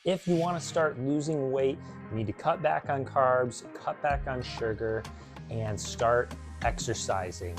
If you want to start losing weight, you need to cut back on carbs, cut back on sugar, and start exercising.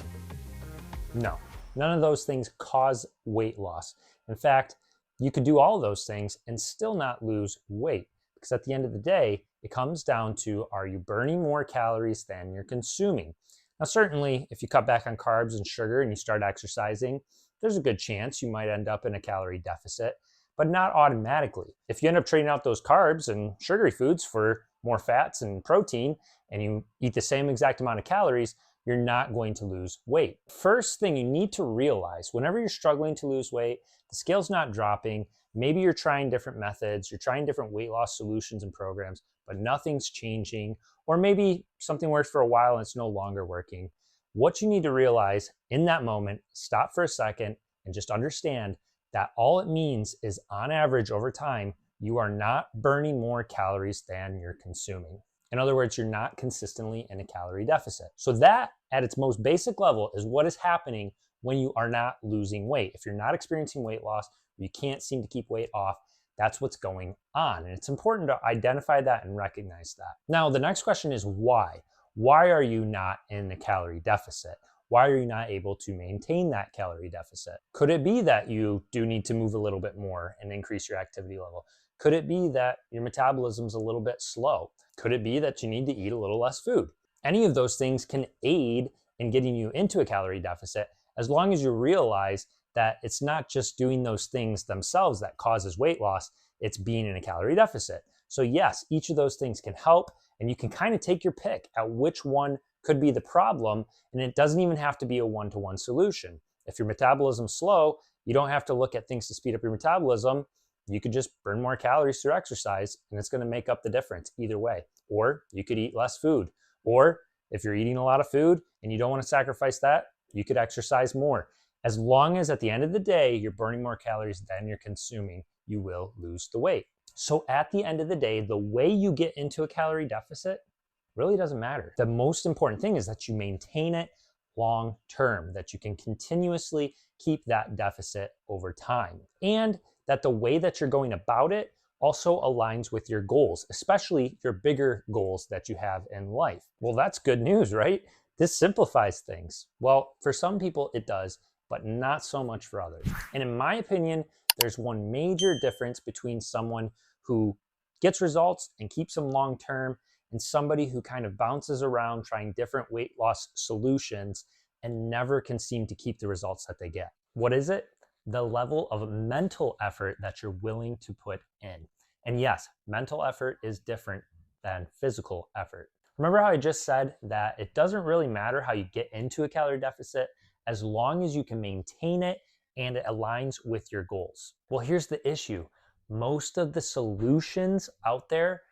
No, none of those things cause weight loss. In fact, you could do all of those things and still not lose weight, because at the end of the day, it comes down to, are you burning more calories than you're consuming? Now, certainly, if you cut back on carbs and sugar and you start exercising, there's a good chance you might end up in a calorie deficit, but not automatically. If you end up trading out those carbs and sugary foods for more fats and protein, and you eat the same exact amount of calories, you're not going to lose weight. First thing you need to realize, whenever you're struggling to lose weight, the scale's not dropping, maybe you're trying different methods, you're trying different weight loss solutions and programs, but nothing's changing, or maybe something works for a while and it's no longer working. What you need to realize in that moment, stop for a second and just understand that all it means is, on average over time, you are not burning more calories than you're consuming. In other words, you're not consistently in a calorie deficit. So that, at its most basic level, is what is happening when you are not losing weight. If you're not experiencing weight loss, you can't seem to keep weight off, that's what's going on. And it's important to identify that and recognize that. Now, the next question is why? Why are you not in a calorie deficit? Why are you not able to maintain that calorie deficit? Could it be that you do need to move a little bit more and increase your activity level? Could it be that your metabolism's a little bit slow? Could it be that you need to eat a little less food? Any of those things can aid in getting you into a calorie deficit, as long as you realize that it's not just doing those things themselves that causes weight loss, it's being in a calorie deficit. So yes, each of those things can help, and you can kind of take your pick at which one could be the problem, and it doesn't even have to be a one-to-one solution. If your metabolism's slow, you don't have to look at things to speed up your metabolism. You could just burn more calories through exercise, and it's going to make up the difference either way. Or you could eat less food. Or if you're eating a lot of food and you don't want to sacrifice that, you could exercise more. As long as at the end of the day, you're burning more calories than you're consuming, you will lose the weight. So at the end of the day, the way you get into a calorie deficit really doesn't matter. The most important thing is that you maintain it long term, that you can continuously keep that deficit over time, and that the way that you're going about it also aligns with your goals, especially your bigger goals that you have in life. Well, that's good news, right? This simplifies things. Well, for some people it does, but not so much for others. And in my opinion, there's one major difference between someone who gets results and keeps them long term and somebody who kind of bounces around trying different weight loss solutions and never can seem to keep the results that they get. What is it? The level of mental effort that you're willing to put in. And yes, mental effort is different than physical effort. Remember how I just said that it doesn't really matter how you get into a calorie deficit as long as you can maintain it and it aligns with your goals. Well, here's the issue. Most of the solutions out there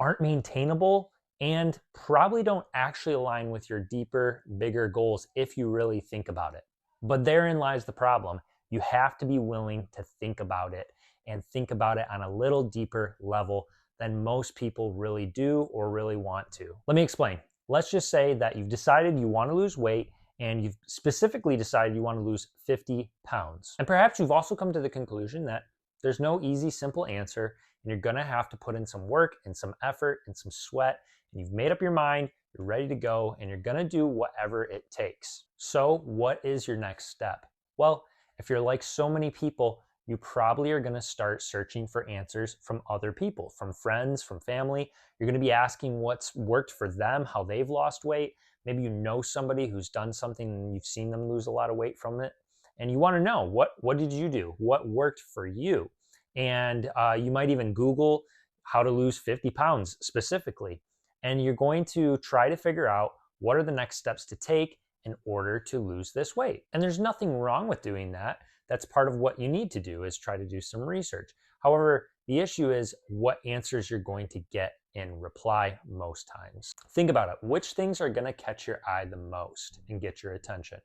aren't maintainable and probably don't actually align with your deeper, bigger goals if you really think about it. But therein lies the problem. You have to be willing to think about it, and think about it on a little deeper level than most people really do or really want to. Let me explain. Let's just say that you've decided you want to lose weight, and you've specifically decided you want to lose 50 pounds. And perhaps you've also come to the conclusion that there's no easy, simple answer, and you're gonna have to put in some work and some effort and some sweat, and you've made up your mind, you're ready to go, and you're gonna do whatever it takes. So what is your next step? Well, if you're like so many people, you probably are gonna start searching for answers from other people, from friends, from family. You're gonna be asking what's worked for them, how they've lost weight. Maybe you know somebody who's done something and you've seen them lose a lot of weight from it. And you wanna know, what did you do? What worked for you? And you might even Google how to lose 50 pounds specifically. And you're going to try to figure out what are the next steps to take in order to lose this weight. And there's nothing wrong with doing that. That's part of what you need to do, is try to do some research. However, the issue is what answers you're going to get in reply most times. Think about it. Which things are going to catch your eye the most and get your attention?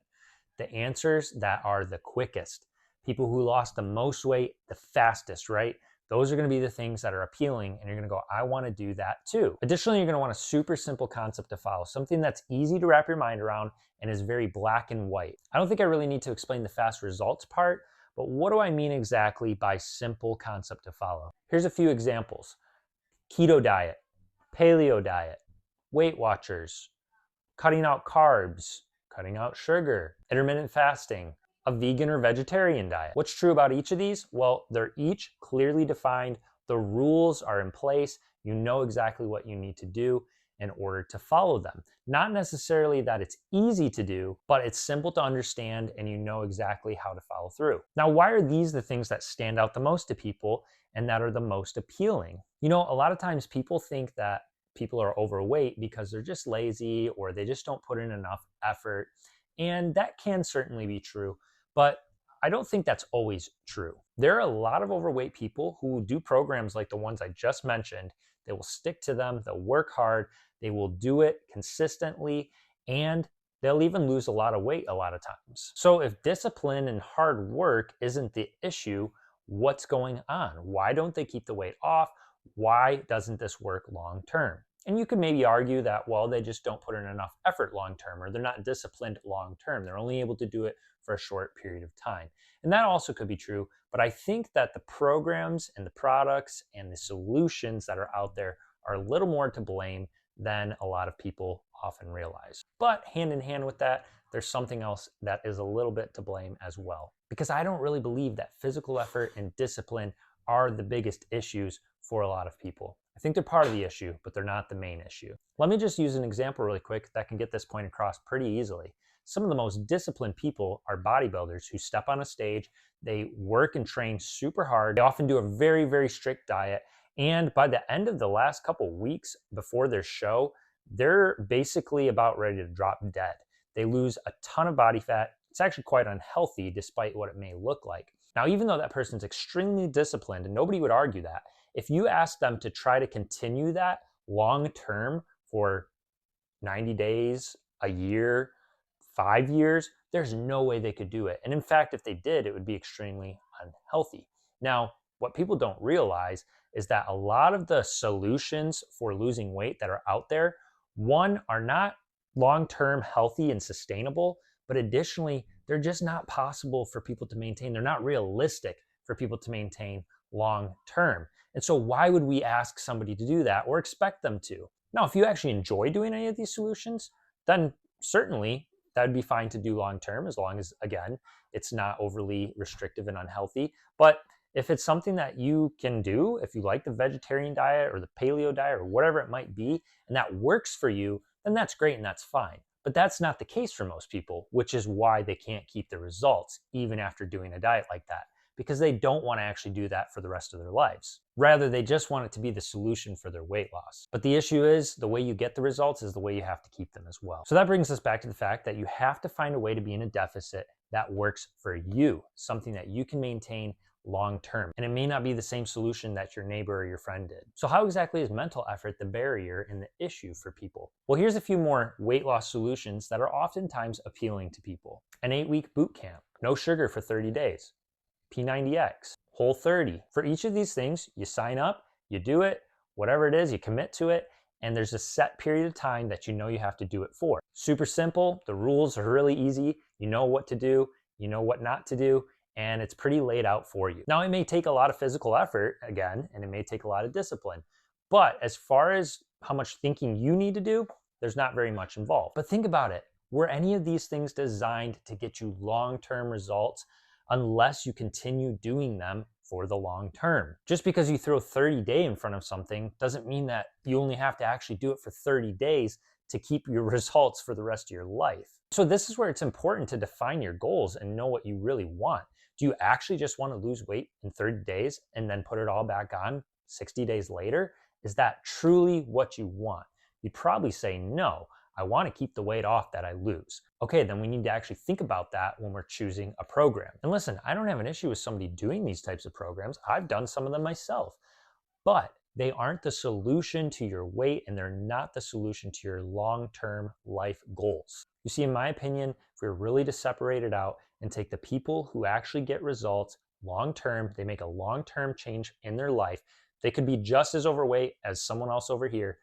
The answers that are the quickest. People who lost the most weight the fastest, right? Those are going to be the things that are appealing, and you're going to go, I want to do that too. Additionally, you're going to want a super simple concept to follow, something that's easy to wrap your mind around and is very black and white. I don't think I really need to explain the fast results part, But what do I mean exactly by simple concept to follow? Here's a few examples. Keto diet, paleo diet, Weight Watchers, cutting out carbs, cutting out sugar, intermittent fasting, a vegan or vegetarian diet. What's true about each of these? Well, they're each clearly defined. The rules are in place. You know exactly what you need to do in order to follow them. Not necessarily that it's easy to do, but it's simple to understand and you know exactly how to follow through. Now, why are these the things that stand out the most to people and that are the most appealing? You know, a lot of times people think that people are overweight because they're just lazy or they just don't put in enough effort. And that can certainly be true, but I don't think that's always true. There are a lot of overweight people who do programs like the ones I just mentioned. They will stick to them, they'll work hard, they will do it consistently, and they'll even lose a lot of weight a lot of times. So if discipline and hard work isn't the issue, what's going on? Why don't they keep the weight off? Why doesn't this work long term? And you could maybe argue that, well, they just don't put in enough effort long term, or they're not disciplined long term. They're only able to do it for a short period of time. And that also could be true. But I think that the programs and the products and the solutions that are out there are a little more to blame than a lot of people often realize. But hand in hand with that, there's something else that is a little bit to blame as well. Because I don't really believe that physical effort and discipline are the biggest issues for a lot of people. I think they're part of the issue, but they're not the main issue. Let me just use an example really quick that can get this point across pretty easily. Some of the most disciplined people are bodybuilders who step on a stage, they work and train super hard, they often do a very, very strict diet, and by the end of the last couple weeks before their show, they're basically about ready to drop dead. They lose a ton of body fat. It's actually quite unhealthy despite what it may look like. Now, even though that person's extremely disciplined, and nobody would argue that, if you ask them to try to continue that long term for 90 days, a year, 5 years, there's no way they could do it. And in fact, if they did, it would be extremely unhealthy. Now, what people don't realize is that a lot of the solutions for losing weight that are out there, one, are not long-term healthy and sustainable, but additionally, they're just not possible for people to maintain. They're not realistic for people to maintain long term. And so why would we ask somebody to do that or expect them to? Now, if you actually enjoy doing any of these solutions, then certainly that would be fine to do long term, as long as, again, it's not overly restrictive and unhealthy. But if it's something that you can do, if you like the vegetarian diet or the paleo diet or whatever it might be, and that works for you, then that's great and that's fine. But that's not the case for most people, which is why they can't keep the results even after doing a diet like that, because they don't want to actually do that for the rest of their lives. Rather, they just want it to be the solution for their weight loss. But the issue is the way you get the results is the way you have to keep them as well. So that brings us back to the fact that you have to find a way to be in a deficit that works for you, something that you can maintain long term. And it may not be the same solution that your neighbor or your friend did. So how exactly is mental effort the barrier and the issue for people? Well, here's a few more weight loss solutions that are oftentimes appealing to people. An 8-week boot camp, no sugar for 30 days, P90X, Whole30. For each of these things, you sign up, you do it, whatever it is, you commit to it, and there's a set period of time that you know you have to do it for. Super simple, the rules are really easy, you know what to do, you know what not to do, and it's pretty laid out for you. Now, it may take a lot of physical effort, again, and it may take a lot of discipline, but as far as how much thinking you need to do, there's not very much involved. But think about it, were any of these things designed to get you long-term results unless you continue doing them for the long term? Just because you throw 30 days in front of something doesn't mean that you only have to actually do it for 30 days to keep your results for the rest of your life. So this is where it's important to define your goals and know what you really want. Do you actually just want to lose weight in 30 days and then put it all back on 60 days later? Is that truly what you want? You'd probably say no. I want to keep the weight off that I lose. Okay, then we need to actually think about that when we're choosing a program. And listen, I don't have an issue with somebody doing these types of programs. I've done some of them myself, but they aren't the solution to your weight and they're not the solution to your long-term life goals. You see, in my opinion, if we were really to separate it out and take the people who actually get results long-term, they make a long-term change in their life, they could be just as overweight as someone else over here,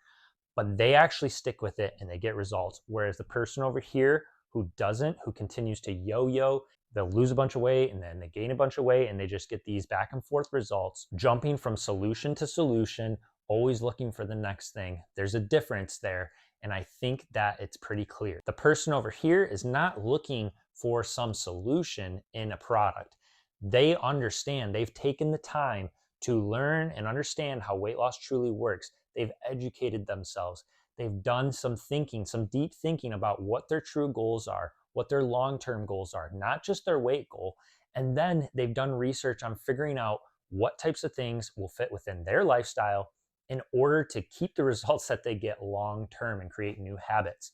but they actually stick with it and they get results. Whereas the person over here who doesn't, who continues to yo-yo They'll lose a bunch of weight and then they gain a bunch of weight, and they just get these back and forth results, jumping from solution to solution, always looking for the next thing. There's a difference there, and I think that it's pretty clear. The person over here is not looking for some solution in a product. They understand, they've taken the time to learn and understand how weight loss truly works. They've educated themselves. They've done some thinking, some deep thinking about what their true goals are, what their long-term goals are, not just their weight goal. And then they've done research on figuring out what types of things will fit within their lifestyle in order to keep the results that they get long-term and create new habits.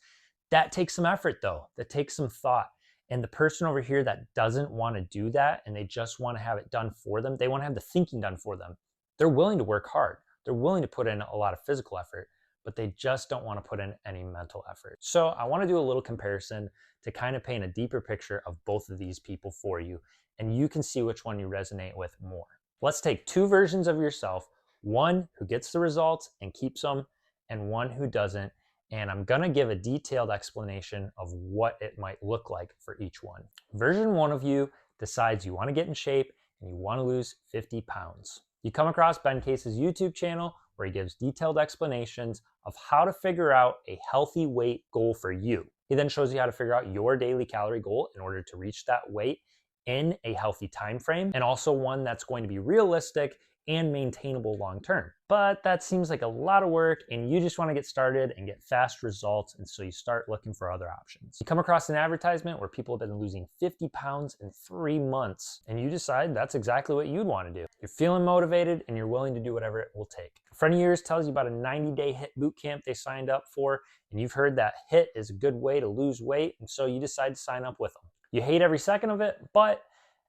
That takes some effort though. That takes some thought. And the person over here that doesn't want to do that and they just want to have it done for them, they want to have the thinking done for them. They're willing to work hard. They're willing to put in a lot of physical effort, but they just don't want to put in any mental effort. So I want to do a little comparison to kind of paint a deeper picture of both of these people for you, and you can see which one you resonate with more. Let's take two versions of yourself, one who gets the results and keeps them, and one who doesn't. And I'm gonna give a detailed explanation of what it might look like for each one. Version one of you decides you wanna get in shape and you wanna lose 50 pounds. You come across Ben Case's YouTube channel where he gives detailed explanations of how to figure out a healthy weight goal for you. He then shows you how to figure out your daily calorie goal in order to reach that weight in a healthy time frame, and also one that's going to be realistic and maintainable long term. But that seems like a lot of work, and you just want to get started and get fast results, and so you start looking for other options. You come across an advertisement where people have been losing 50 pounds in 3 months, and you decide that's exactly what you'd want to do. You're feeling motivated and you're willing to do whatever it will take. A friend of yours tells you about a 90-day HIIT boot camp they signed up for, and you've heard that HIIT is a good way to lose weight, and so you decide to sign up with them. You hate every second of it, but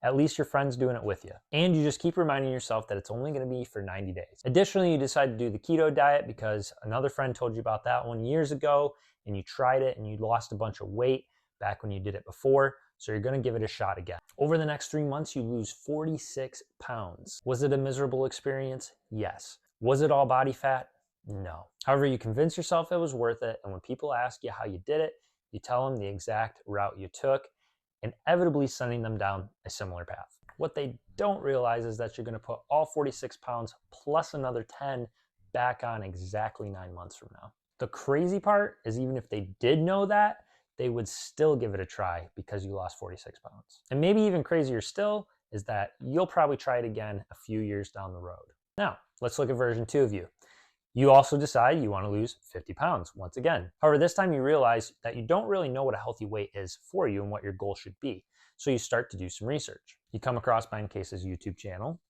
at least your friend's doing it with you. And you just keep reminding yourself that it's only gonna be for 90 days. Additionally, you decide to do the keto diet because another friend told you about that one years ago, and you tried it and you lost a bunch of weight back when you did it before, so you're gonna give it a shot again. Over the next 3 months, you lose 46 pounds. Was it a miserable experience? Yes. Was it all body fat? No. However, you convince yourself it was worth it, and when people ask you how you did it, you tell them the exact route you took, inevitably sending them down a similar path. What they don't realize is that you're going to put all 46 pounds plus another 10 back on exactly 9 months from now. The crazy part is even if they did know that, they would still give it a try because you lost 46 pounds. And maybe even crazier still is that you'll probably try it again a few years down the road. Now, let's look at version 2 of you. You also decide you want to lose 50 pounds once again. However, this time you realize that you don't really know what a healthy weight is for you and what your goal should be. So you start to do some research. You come across Ben Case's YouTube channel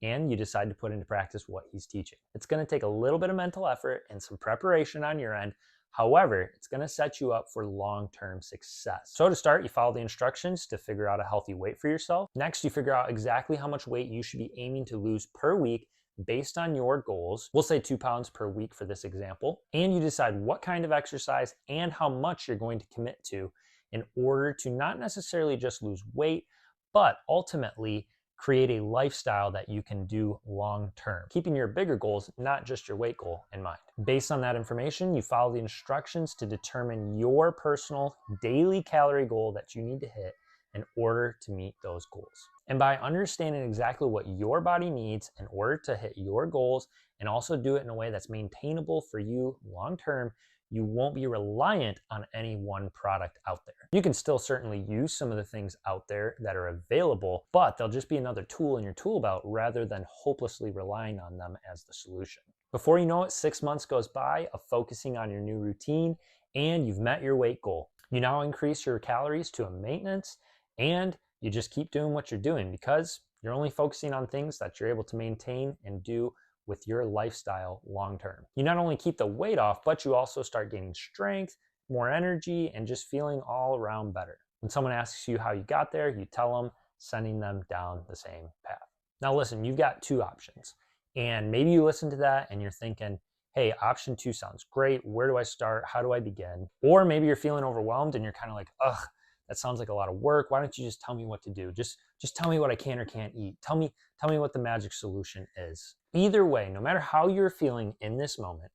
and you decide to put into practice what he's teaching. It's going to take a little bit of mental effort and some preparation on your end. However, it's going to set you up for long-term success. So to start, you follow the instructions to figure out a healthy weight for yourself. Next, you figure out exactly how much weight you should be aiming to lose per week based on your goals. We'll say 2 pounds per week for this example. And you decide what kind of exercise and how much you're going to commit to in order to not necessarily just lose weight, but ultimately create a lifestyle that you can do long term, keeping your bigger goals, not just your weight goal, in mind. Based on that information, you follow the instructions to determine your personal daily calorie goal that you need to hit in order to meet those goals. And by understanding exactly what your body needs in order to hit your goals and also do it in a way that's maintainable for you long term, you won't be reliant on any one product out there. You can still certainly use some of the things out there that are available, but they'll just be another tool in your tool belt rather than hopelessly relying on them as the solution. Before you know it, 6 months goes by of focusing on your new routine and you've met your weight goal. You now increase your calories to a maintenance, and you just keep doing what you're doing because you're only focusing on things that you're able to maintain and do with your lifestyle long term. You not only keep the weight off, but you also start gaining strength, more energy, and just feeling all around better. When someone asks you how you got there, you tell them, sending them down the same path. Now listen, you've got 2 options, and maybe you listen to that and you're thinking, hey, option 2 sounds great. Where do I start? How do I begin? Or maybe you're feeling overwhelmed and you're kind of like, ugh, that sounds like a lot of work. Why don't you just tell me what to do? Just tell me what I can or can't eat. Tell me what the magic solution is. Either way, no matter how you're feeling in this moment,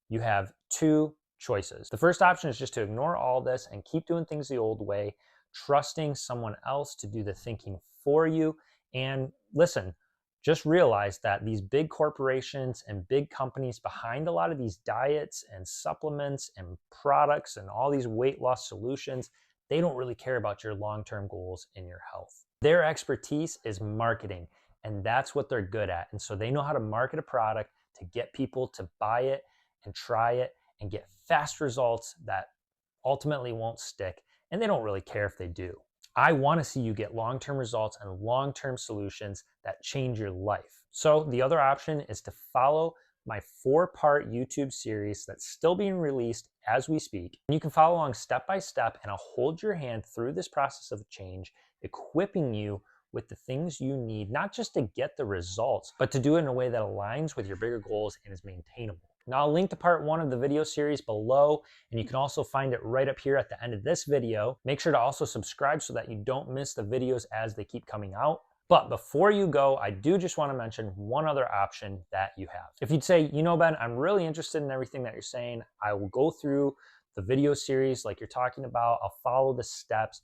you have 2 choices. The first option is just to ignore all this and keep doing things the old way, trusting someone else to do the thinking for you. And listen, just realize that these big corporations and big companies behind a lot of these diets and supplements and products and all these weight loss solutions, they don't really care about your long-term goals and your health. Their expertise is marketing, and that's what they're good at. And so they know how to market a product to get people to buy it and try it and get fast results that ultimately won't stick. And they don't really care if they do. I want to see you get long-term results and long-term solutions that change your life. So the other option is to follow my 4-part YouTube series that's still being released as we speak. And you can follow along step by step, and I'll hold your hand through this process of change, equipping you with the things you need, not just to get the results, but to do it in a way that aligns with your bigger goals and is maintainable. Now, I'll link to part 1 of the video series below, and you can also find it right up here at the end of this video. Make sure to also subscribe so that you don't miss the videos as they keep coming out. But before you go, I do just want to mention one other option that you have. If you'd say, you know, Ben, I'm really interested in everything that you're saying. I will go through the video series like you're talking about. I'll follow the steps,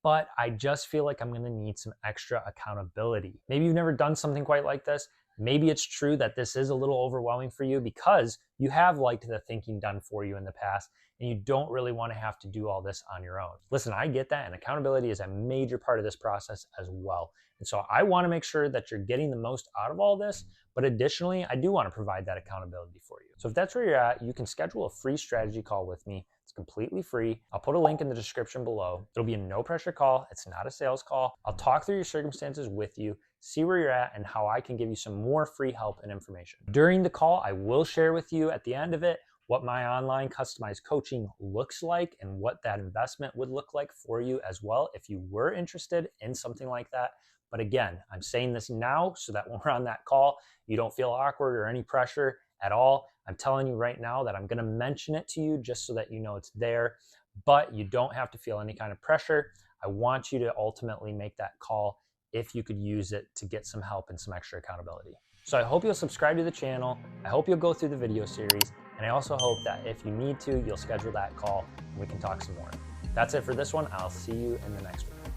but I just feel like I'm going to need some extra accountability. Maybe you've never done something quite like this. Maybe it's true that this is a little overwhelming for you because you have liked the thinking done for you in the past and you don't really want to have to do all this on your own. Listen, I get that, and accountability is a major part of this process as well. And so I want to make sure that you're getting the most out of all this, but additionally, I do want to provide that accountability for you. So if that's where you're at, you can schedule a free strategy call with me. It's completely free. I'll put a link in the description below. It'll be a no pressure call. It's not a sales call. I'll talk through your circumstances with you, see where you're at, and how I can give you some more free help and information. During the call, I will share with you at the end of it what my online customized coaching looks like and what that investment would look like for you as well if you were interested in something like that. But again, I'm saying this now so that when we're on that call, you don't feel awkward or any pressure at all. I'm telling you right now that I'm going to mention it to you just so that you know it's there, but you don't have to feel any kind of pressure. I want you to ultimately make that call if you could use it to get some help and some extra accountability. So I hope you'll subscribe to the channel. I hope you'll go through the video series. And I also hope that if you need to, you'll schedule that call and we can talk some more. That's it for this one. I'll see you in the next one.